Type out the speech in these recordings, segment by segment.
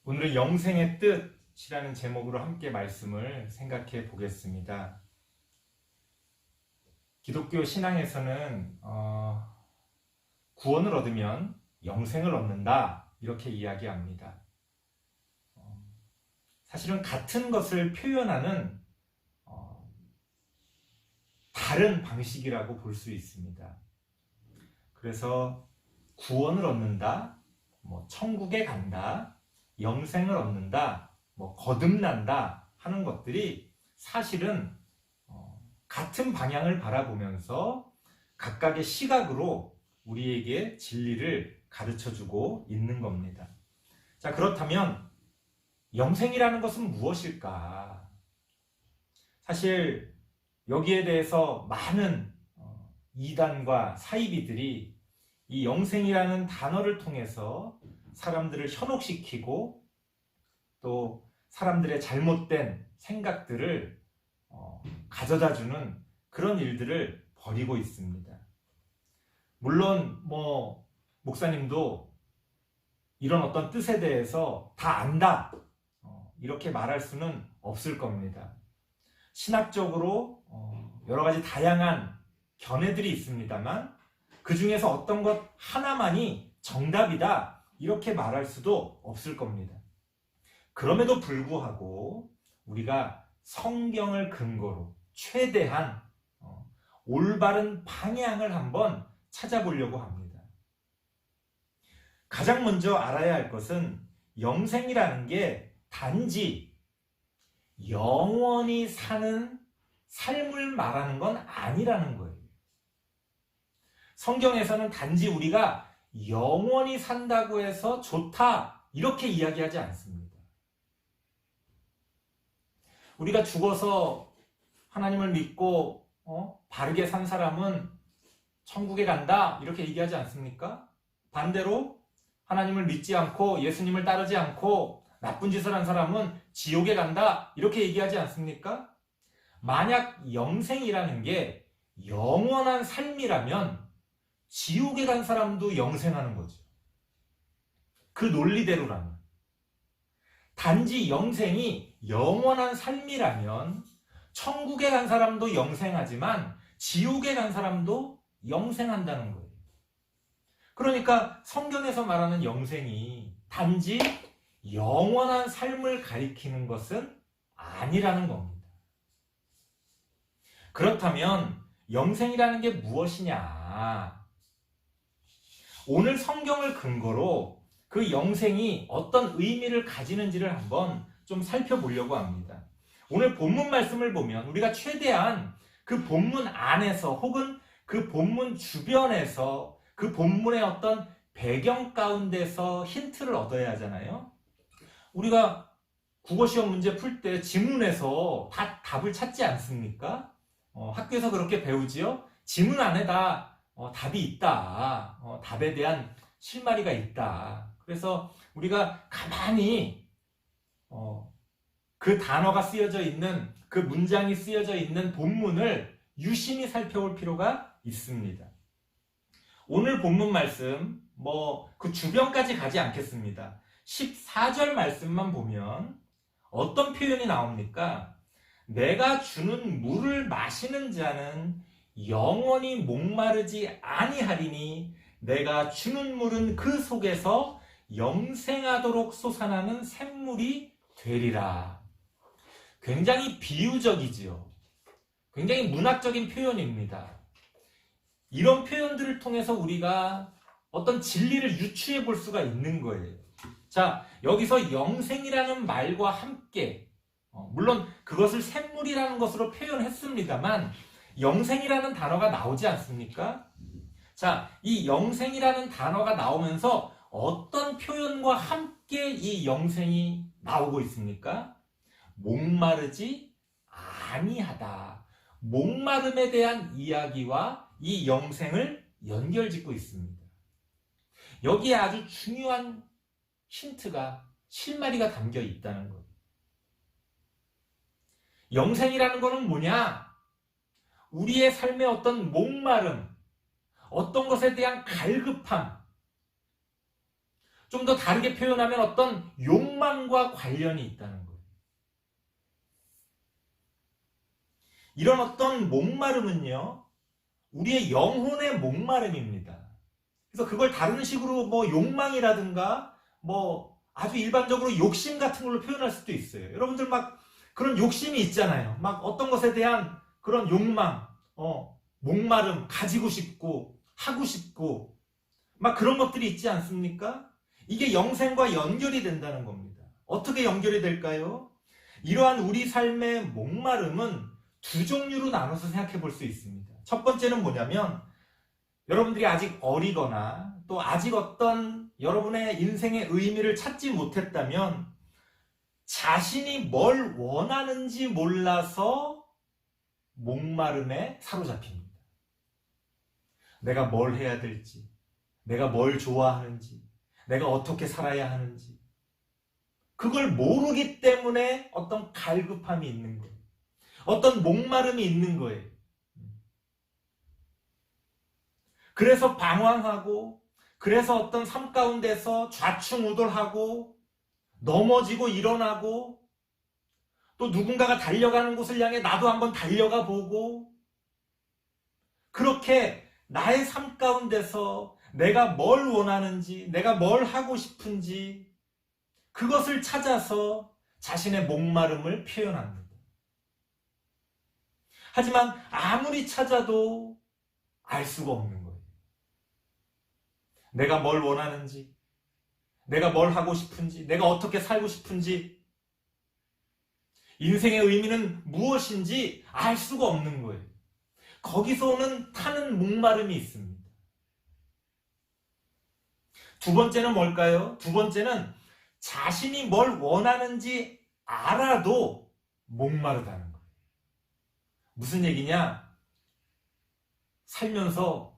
오늘은 영생의 뜻이라는 제목으로 함께 말씀을 생각해 보겠습니다. 기독교 신앙에서는 구원을 얻으면 영생을 얻는다 이렇게 이야기합니다. 사실은 같은 것을 표현하는 다른 방식이라고 볼 수 있습니다. 그래서 구원을 얻는다, 천국에 간다, 영생을 얻는다, 거듭난다 하는 것들이 사실은 같은 방향을 바라보면서 각각의 시각으로 우리에게 진리를 가르쳐주고 있는 겁니다. 자, 그렇다면 영생이라는 것은 무엇일까? 사실 여기에 대해서 많은 이단과 사이비들이 이 영생이라는 단어를 통해서 사람들을 현혹시키고 또 사람들의 잘못된 생각들을 가져다주는 그런 일들을 벌이고 있습니다. 물론 목사님도 이런 어떤 뜻에 대해서 다 안다 이렇게 말할 수는 없을 겁니다. 신학적으로 여러 가지 다양한 견해들이 있습니다만 그 중에서 어떤 것 하나만이 정답이다 이렇게 말할 수도 없을 겁니다. 그럼에도 불구하고 우리가 성경을 근거로 최대한 올바른 방향을 한번 찾아보려고 합니다. 가장 먼저 알아야 할 것은 영생이라는 게 단지 영원히 사는 삶을 말하는 건 아니라는 거예요. 성경에서는 단지 우리가 영원히 산다고 해서 좋다 이렇게 이야기하지 않습니다. 우리가 죽어서 하나님을 믿고 바르게 산 사람은 천국에 간다 이렇게 얘기하지 않습니까? 반대로 하나님을 믿지 않고 예수님을 따르지 않고 나쁜 짓을 한 사람은 지옥에 간다 이렇게 얘기하지 않습니까? 만약 영생이라는 게 영원한 삶이라면 지옥에 간 사람도 영생하는 거죠. 그 논리대로라면. 단지 영생이 영원한 삶이라면 천국에 간 사람도 영생하지만 지옥에 간 사람도 영생한다는 거예요. 그러니까 성경에서 말하는 영생이 단지 영원한 삶을 가리키는 것은 아니라는 겁니다. 그렇다면 영생이라는 게 무엇이냐? 오늘 성경을 근거로 그 영생이 어떤 의미를 가지는지를 한번 좀 살펴보려고 합니다. 오늘 본문 말씀을 보면 우리가 최대한 그 본문 안에서 혹은 그 본문 주변에서 그 본문의 어떤 배경 가운데서 힌트를 얻어야 하잖아요. 우리가 국어시험 문제 풀 때 지문에서 다 답을 찾지 않습니까? 학교에서 그렇게 배우지요? 지문 안에다 답이 있다. 답에 대한 실마리가 있다. 그래서 우리가 가만히 그 단어가 쓰여져 있는 그 문장이 쓰여져 있는 본문을 유심히 살펴볼 필요가 있습니다. 오늘 본문 말씀 그 주변까지 가지 않겠습니다. 14절 말씀만 보면 어떤 표현이 나옵니까? 내가 주는 물을 마시는 자는 영원히 목마르지 아니하리니 내가 주는 물은 그 속에서 영생하도록 솟아나는 샘물이 되리라. 굉장히 비유적이지요. 굉장히 문학적인 표현입니다. 이런 표현들을 통해서 우리가 어떤 진리를 유추해 볼 수가 있는 거예요. 자, 여기서 영생이라는 말과 함께 물론 그것을 샘물이라는 것으로 표현했습니다만 영생이라는 단어가 나오지 않습니까? 자, 이 영생이라는 단어가 나오면서 어떤 표현과 함께 이 영생이 나오고 있습니까? 목마르지 아니하다. 목마름에 대한 이야기와 이 영생을 연결짓고 있습니다. 여기에 아주 중요한 힌트가 실마리가 담겨 있다는 거예요. 영생이라는 것은 뭐냐? 우리의 삶의 어떤 목마름, 어떤 것에 대한 갈급함, 좀 더 다르게 표현하면 어떤 욕망과 관련이 있다는 거예요. 이런 어떤 목마름은요, 우리의 영혼의 목마름입니다. 그래서 그걸 다른 식으로 뭐 욕망이라든가 뭐 아주 일반적으로 욕심 같은 걸로 표현할 수도 있어요. 여러분들 막 그런 욕심이 있잖아요. 막 어떤 것에 대한 그런 욕망, 목마름, 가지고 싶고 하고 싶고 막 그런 것들이 있지 않습니까? 이게 영생과 연결이 된다는 겁니다. 어떻게 연결이 될까요? 이러한 우리 삶의 목마름은 두 종류로 나눠서 생각해 볼 수 있습니다. 첫 번째는 뭐냐면 여러분들이 아직 어리거나 또 아직 어떤 여러분의 인생의 의미를 찾지 못했다면 자신이 뭘 원하는지 몰라서 목마름에 사로잡힙니다. 내가 뭘 해야 될지, 내가 뭘 좋아하는지, 내가 어떻게 살아야 하는지 그걸 모르기 때문에 어떤 갈급함이 있는 거예요. 어떤 목마름이 있는 거예요. 그래서 방황하고 그래서 어떤 삶 가운데서 좌충우돌하고 넘어지고 일어나고 또 누군가가 달려가는 곳을 향해 나도 한번 달려가 보고 그렇게 나의 삶 가운데서 내가 뭘 원하는지 내가 뭘 하고 싶은지 그것을 찾아서 자신의 목마름을 표현합니다. 하지만 아무리 찾아도 알 수가 없는 거예요. 내가 뭘 원하는지, 내가 뭘 하고 싶은지, 내가 어떻게 살고 싶은지, 인생의 의미는 무엇인지 알 수가 없는 거예요. 거기서 오는 타는 목마름이 있습니다. 두 번째는 뭘까요? 두 번째는 자신이 뭘 원하는지 알아도 목마르다는 거예요. 무슨 얘기냐? 살면서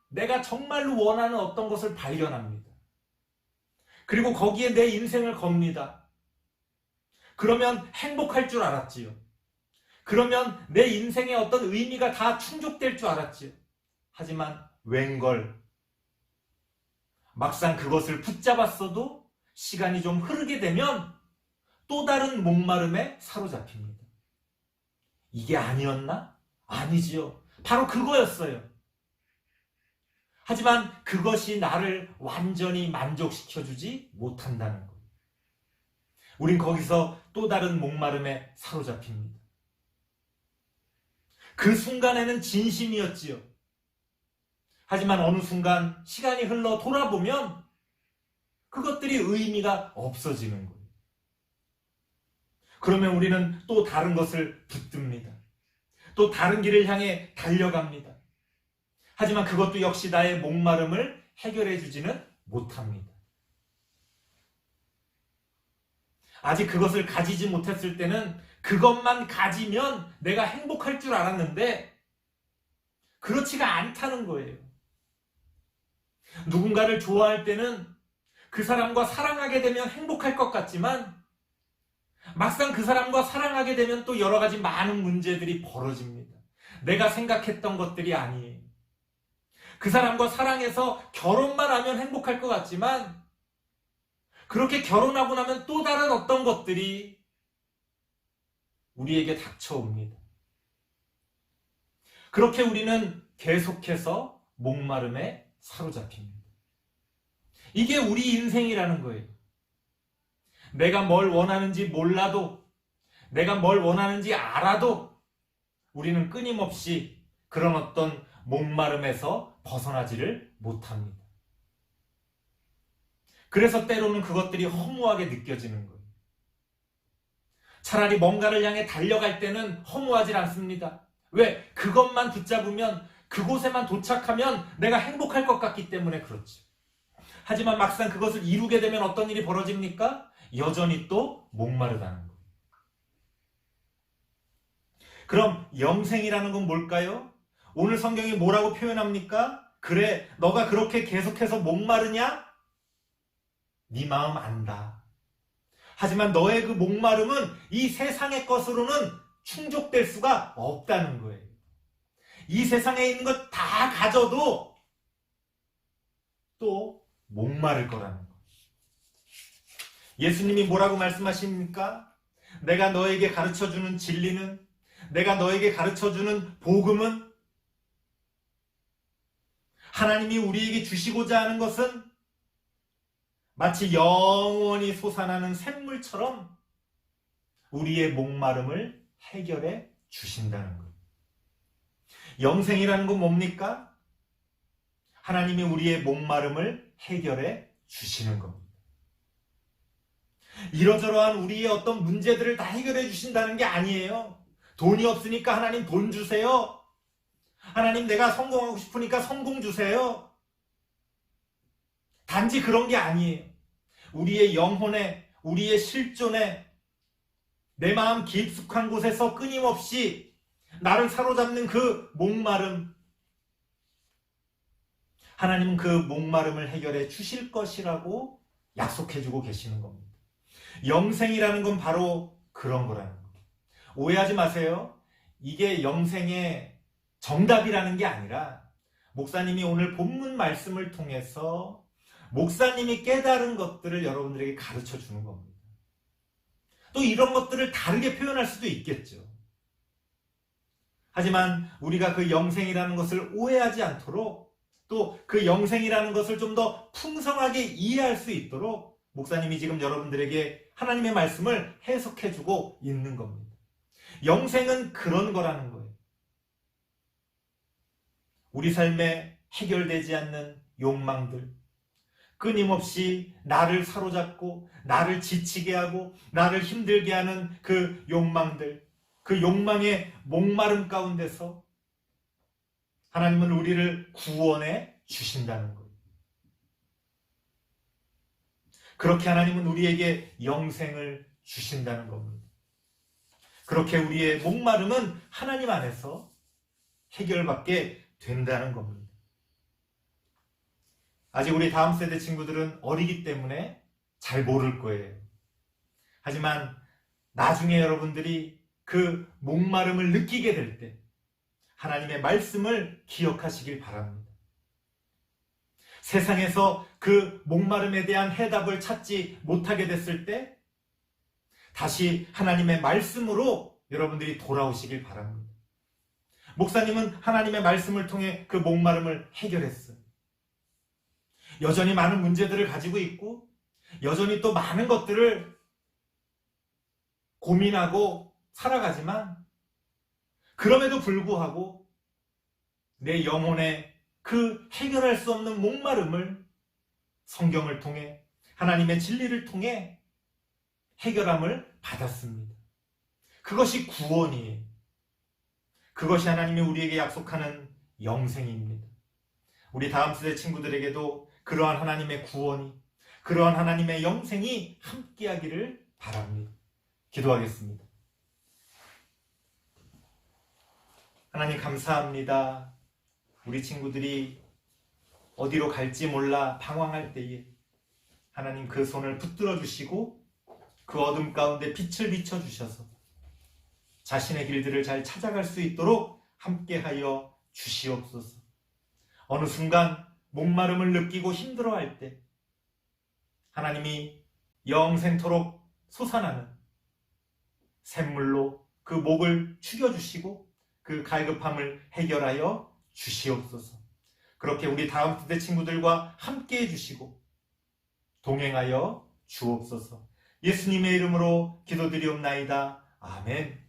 내가 정말로 원하는 어떤 것을 발견합니다. 그리고 거기에 내 인생을 겁니다. 그러면 행복할 줄 알았지요. 그러면 내 인생의 어떤 의미가 다 충족될 줄 알았지요. 하지만 웬걸 막상 그것을 붙잡았어도 시간이 좀 흐르게 되면 또 다른 목마름에 사로잡힙니다. 이게 아니었나? 아니지요. 바로 그거였어요. 하지만 그것이 나를 완전히 만족시켜주지 못한다는 거예요. 우린 거기서 또 다른 목마름에 사로잡힙니다. 그 순간에는 진심이었지요. 하지만 어느 순간 시간이 흘러 돌아보면 그것들이 의미가 없어지는 거예요. 그러면 우리는 또 다른 것을 붙듭니다. 또 다른 길을 향해 달려갑니다. 하지만 그것도 역시 나의 목마름을 해결해 주지는 못합니다. 아직 그것을 가지지 못했을 때는 그것만 가지면 내가 행복할 줄 알았는데 그렇지가 않다는 거예요. 누군가를 좋아할 때는 그 사람과 사랑하게 되면 행복할 것 같지만 막상 그 사람과 사랑하게 되면 또 여러 가지 많은 문제들이 벌어집니다. 내가 생각했던 것들이 아니에요. 그 사람과 사랑해서 결혼만 하면 행복할 것 같지만 그렇게 결혼하고 나면 또 다른 어떤 것들이 우리에게 닥쳐옵니다. 그렇게 우리는 계속해서 목마름에 사로잡힙니다. 이게 우리 인생이라는 거예요. 내가 뭘 원하는지 몰라도, 내가 뭘 원하는지 알아도 우리는 끊임없이 그런 어떤 목마름에서 벗어나지를 못합니다. 그래서 때로는 그것들이 허무하게 느껴지는 거예요. 차라리 뭔가를 향해 달려갈 때는 허무하지 않습니다. 왜? 그것만 붙잡으면, 그곳에만 도착하면 내가 행복할 것 같기 때문에 그렇죠. 하지만 막상 그것을 이루게 되면 어떤 일이 벌어집니까? 여전히 또 목마르다는 거예요. 그럼 영생이라는 건 뭘까요? 오늘 성경이 뭐라고 표현합니까? 그래, 너가 그렇게 계속해서 목마르냐? 네 마음 안다. 하지만 너의 그 목마름은 이 세상의 것으로는 충족될 수가 없다는 거예요. 이 세상에 있는 것 다 가져도 또 목마를 거라는 거. 예수님이 뭐라고 말씀하십니까? 내가 너에게 가르쳐주는 진리는, 내가 너에게 가르쳐주는 복음은, 하나님이 우리에게 주시고자 하는 것은 마치 영원히 솟아나는 샘물처럼 우리의 목마름을 해결해 주신다는 것. 영생이라는 건 뭡니까? 하나님이 우리의 목마름을 해결해 주시는 겁니다. 이러저러한 우리의 어떤 문제들을 다 해결해 주신다는 게 아니에요. 돈이 없으니까 하나님 돈 주세요. 하나님 내가 성공하고 싶으니까 성공 주세요. 단지 그런 게 아니에요. 우리의 영혼에, 우리의 실존에, 내 마음 깊숙한 곳에서 끊임없이 나를 사로잡는 그 목마름, 하나님은 그 목마름을 해결해 주실 것이라고 약속해주고 계시는 겁니다. 영생이라는 건 바로 그런 거라는 거예요. 오해하지 마세요. 이게 영생의 정답이라는 게 아니라 목사님이 오늘 본문 말씀을 통해서 목사님이 깨달은 것들을 여러분들에게 가르쳐 주는 겁니다. 또 이런 것들을 다르게 표현할 수도 있겠죠. 하지만 우리가 그 영생이라는 것을 오해하지 않도록, 또 그 영생이라는 것을 좀 더 풍성하게 이해할 수 있도록 목사님이 지금 여러분들에게 하나님의 말씀을 해석해주고 있는 겁니다. 영생은 그런 거라는 거예요. 우리 삶에 해결되지 않는 욕망들, 끊임없이 나를 사로잡고 나를 지치게 하고 나를 힘들게 하는 그 욕망들, 그 욕망의 목마름 가운데서 하나님은 우리를 구원해 주신다는 거예요. 그렇게 하나님은 우리에게 영생을 주신다는 겁니다. 그렇게 우리의 목마름은 하나님 안에서 해결받게 된다는 겁니다. 아직 우리 다음 세대 친구들은 어리기 때문에 잘 모를 거예요. 하지만 나중에 여러분들이 그 목마름을 느끼게 될 때 하나님의 말씀을 기억하시길 바랍니다. 세상에서 그 목마름에 대한 해답을 찾지 못하게 됐을 때 다시 하나님의 말씀으로 여러분들이 돌아오시길 바랍니다. 목사님은 하나님의 말씀을 통해 그 목마름을 해결했어요. 여전히 많은 문제들을 가지고 있고 여전히 또 많은 것들을 고민하고 살아가지만 그럼에도 불구하고 내 영혼의 그 해결할 수 없는 목마름을 성경을 통해 하나님의 진리를 통해 해결함을 받았습니다. 그것이 구원이에요. 그것이 하나님이 우리에게 약속하는 영생입니다. 우리 다음 세대 친구들에게도 그러한 하나님의 구원이, 그러한 하나님의 영생이 함께하기를 바랍니다. 기도하겠습니다. 하나님 감사합니다. 우리 친구들이 어디로 갈지 몰라 방황할 때에 하나님 그 손을 붙들어 주시고 그 어둠 가운데 빛을 비춰주셔서 자신의 길들을 잘 찾아갈 수 있도록 함께하여 주시옵소서. 어느 순간 목마름을 느끼고 힘들어할 때 하나님이 영생토록 솟아나는 샘물로 그 목을 축여주시고 그 갈급함을 해결하여 주시옵소서. 그렇게 우리 다음 세대 친구들과 함께해 주시고 동행하여 주옵소서. 예수님의 이름으로 기도드리옵나이다. 아멘.